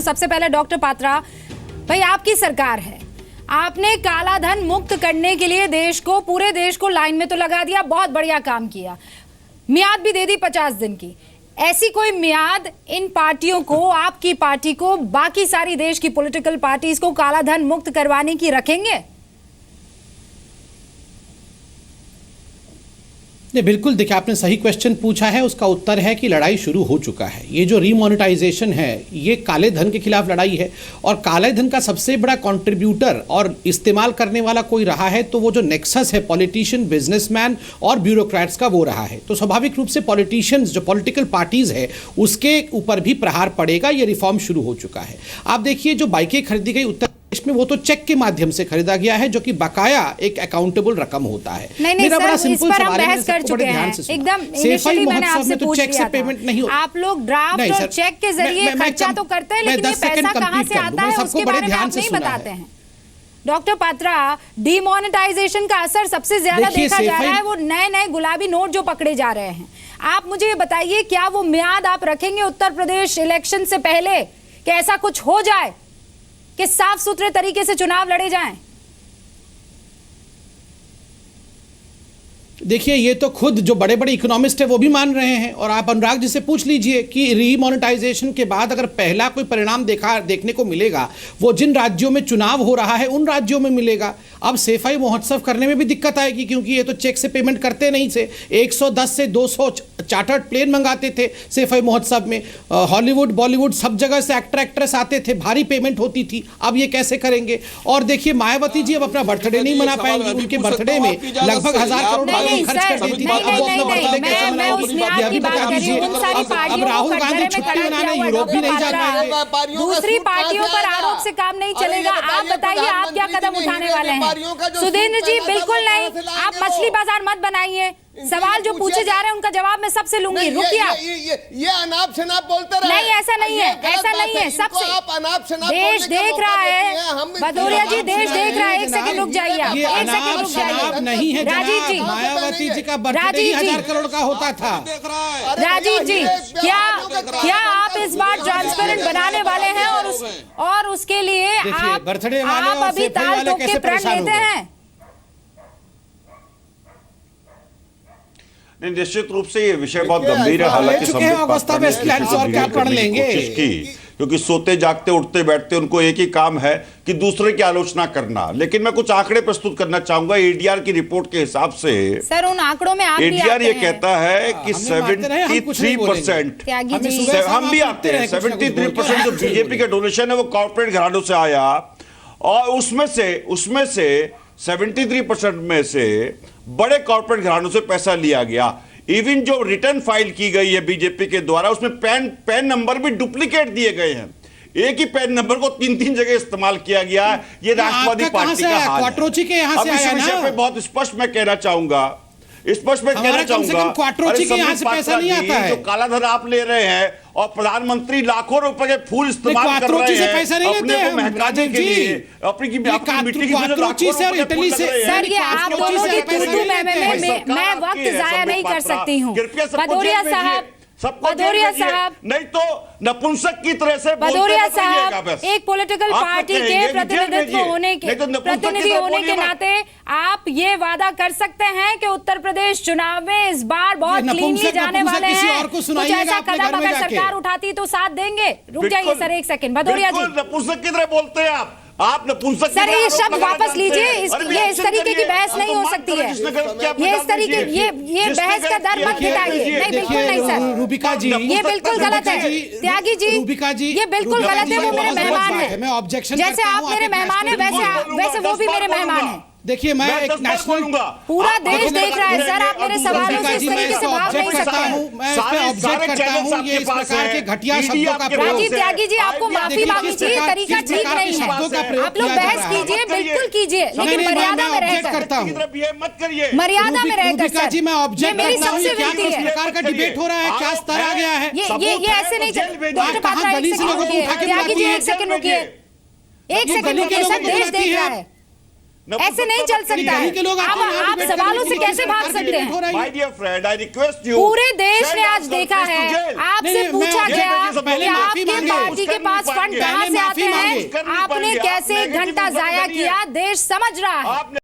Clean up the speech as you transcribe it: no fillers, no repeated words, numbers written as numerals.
सबसे पहले डॉक्टर पात्रा भाई, आपकी सरकार है, आपने काला धन मुक्त करने के लिए पूरे देश को लाइन में तो लगा दिया, बहुत बढ़िया काम किया, मियाद भी दे दी 50 दिन की। ऐसी कोई मियाद इन पार्टियों को, आपकी पार्टी को, बाकी सारी देश की पॉलिटिकल पार्टीज को काला धन मुक्त करवाने की रखेंगे? नहीं, बिल्कुल। देखिए, आपने सही क्वेश्चन पूछा है, उसका उत्तर है कि लड़ाई शुरू हो चुका है। ये जो रीमोनेटाइजेशन है, ये काले धन के खिलाफ लड़ाई है, और काले धन का सबसे बड़ा कंट्रीब्यूटर और इस्तेमाल करने वाला कोई रहा है तो वो जो नेक्सस है पॉलिटिशियन, बिजनेसमैन और ब्यूरोक्रेट्स का, वो रहा है। तो स्वाभाविक रूप से पॉलिटिशियंस, जो पॉलिटिकल पार्टीज है, उसके ऊपर भी प्रहार पड़ेगा। ये रिफॉर्म शुरू हो चुका है। आप देखिए, जो बाइकें खरीदी गई उत्तर इसमें, वो तो चेक के माध्यम से खरीदा गया है, जो कि बकाया एक अकाउंटेबल रकम होता है। मेरा बड़ा सिंपल सवाल है, एकदम इनिशियली मैंने आपसे पूछ लिया था, आप लोग ड्राफ्ट और चेक के जरिए खर्चा तो करते हैं, लेकिन ये पैसा कहां से आता है उसके बारे में आप नहीं बताते हैं। डॉक्टर पात्रा, डिमोनेटाइजेशन का असर सबसे ज्यादा देखा जा रहा है वो नए गुलाबी नोट जो पकड़े जा रहे हैं। आप मुझे ये बताइए, क्या वो मियाद आप रखेंगे उत्तर प्रदेश इलेक्शन से पहले कि ऐसा कुछ हो जाए कि साफ सुथरे तरीके से चुनाव लड़े जाएं? देखिए, ये तो खुद जो बड़े बड़े इकोनॉमिस्ट है वो भी मान रहे हैं। और आप अनुराग जी से पूछ लीजिए कि रीमोनेटाइजेशन के बाद अगर पहला कोई परिणाम देखने को मिलेगा, वो जिन राज्यों में चुनाव हो रहा है उन राज्यों में मिलेगा। अब सफाई महोत्सव करने में भी दिक्कत आएगी, क्योंकि ये तो चेक से पेमेंट करते नहीं थे। 110 से 200 चार्टर्ड प्लेन मंगाते थे सफाई महोत्सव में। हॉलीवुड, बॉलीवुड, सब जगह से एक्टर एक्ट्रेस आते थे, भारी पेमेंट होती थी। अब ये कैसे करेंगे? और देखिए, मायावती जी अब अपना बर्थडे नहीं मना पाएंगे। उनके बर्थडे में लगभग 1000 करोड़ खर्च कर देती थी। अब राहुल गांधी छुट्टी मनाने यूरोप भी नहीं जा पाएंगे। दूसरी पार्टियों पर आरोप से काम नहीं चलेगा। आप बताइए, आप क्या कदम उठाने वाले हैं? सुधींद्र जी, बिल्कुल नहीं, आप मछली बाजार मत बनाइए। सवाल जो पूछे जा रहे हैं उनका जवाब मैं सबसे लूंगी। रुकिए, ये अनाप शनाप बोलते रहे। नहीं, ऐसा नहीं है, ऐसा नहीं है। सबसे देश देख रहा है, भदौरिया जी, देश देख रहा है। एक सेकंड रुक जाइए, आप एक सेकंड रुक जाइए। नहीं है राजीव जी, मायावती जी का बर्थडे 1000 करोड़ का होता था। राजीव जी, क्या आप इस बार ट्रांसपेरेंट बनाने वाले हैं और उसके लिए आप अभी ताल ठोक के प्रण लेते हैं? नहीं, निश्चित रूप से ये विषय बहुत गंभीर है। हालांकि कोशिश की, क्योंकि सोते जागते उठते बैठते उनको एक ही काम है कि दूसरे की आलोचना करना। लेकिन मैं कुछ आंकड़े प्रस्तुत करना चाहूंगा। एडीआर की रिपोर्ट के हिसाब से, सर, उन आंकड़ों में आप एडीआर ये कहता है कि 73%, हम भी आते हैं, 73% जो बीजेपी का डोनेशन है वो कॉर्पोरेट घरानों से आया। और उसमें से 73% में से बड़े कॉर्पोरेट घरानों से पैसा लिया गया। इवन जो रिटर्न फाइल की गई है बीजेपी के द्वारा, उसमें पैन नंबर भी डुप्लीकेट दिए गए हैं। एक ही पैन नंबर को 3 जगह इस्तेमाल किया गया। ये राष्ट्रवादी पार्टी का हाल है। अब इस विषय पे बहुत स्पष्ट मैं कहना चाहूंगा, क्वाट्रोची के यहाँ से पैसा नहीं आता है। जो काला धन आप ले रहे हैं और प्रधानमंत्री लाखों रुपए के फूल इस्तेमाल कर रहे हैं अपने को महकाने के लिए, अपनी मिट्टी की क्वाट्रोची से और इटली से। सर, ये आप दोनों की तू मैं वक्त जाया नहीं कर सकती हूँ। भदौरिया साहब, नहीं तो नपुंसक की तरह से भदौरिया साहब, एक पॉलिटिकल पार्टी के प्रतिनिधि होने के नाते आप ये वादा कर सकते हैं कि उत्तर प्रदेश चुनाव में इस बार बहुत क्लीनली जाने वाले हैं? कुछ ऐसा कदम अगर सरकार उठाती तो साथ देंगे? रुक जाइए सर, एक सेकंड। भदौरिया जी, नपुंसक की तरह बोलते हैं आप नपुंसक। सर, ये शब्द वापस लीजिए। ये इस तरीके की बहस नहीं हो सकती है। ये इस तरीके ये बहस का दर मत गिराइए। नहीं, बिल्कुल नहीं सर। रूबिका जी, ये बिल्कुल गलत है। त्यागी जी, रूबिका जी, ये बिल्कुल गलत है। वो मेरे मेहमान है। मैं ऑब्जेक्शन जैसे आप मेरे मेहमान है, वैसे वो भी मेरे मेहमान है। देखिए, मैं एक नेशनल, पूरा देश देख रहा है सर, आप मेरे सवालों से इस तरीके से भाग नहीं सकते हैं। मैं इस पे ऑब्जेक्ट करता हूं। ये इस प्रकार के घटिया शब्दों का प्रयोग। राजीव त्यागी जी, आपको माफी मांगनी चाहिए, तरीका ठीक नहीं है। आप लोग बहस कीजिए, बिल्कुल कीजिए, लेकिन मर्यादा में रहकर, मत करिए। मर्यादा में रहकर। जी, मैं ऑब्जेक्ट करता हूं। क्या किस प्रकार का डिबेट हो रहा है? क्या स्तर आ गया है? ये ऐसे नहीं चल। डॉक्टर पात्रा, एक सेकंड रुकिए। त्यागी जी, एक सेकंड रुकिए, एक सेकंड रुकिए। सब देश देख रहा है, ऐसे नहीं चल सकता है। आप सवालों से कैसे भाग सकते हैं? My dear friend, I request you, पूरे देश ने आज देखा है, आपसे पूछा गया, पहले माफी आपके पार्टी के पास फंड कहां से आते हैं, आपने कैसे 1 घंटा जाया किया, देश समझ रहा है।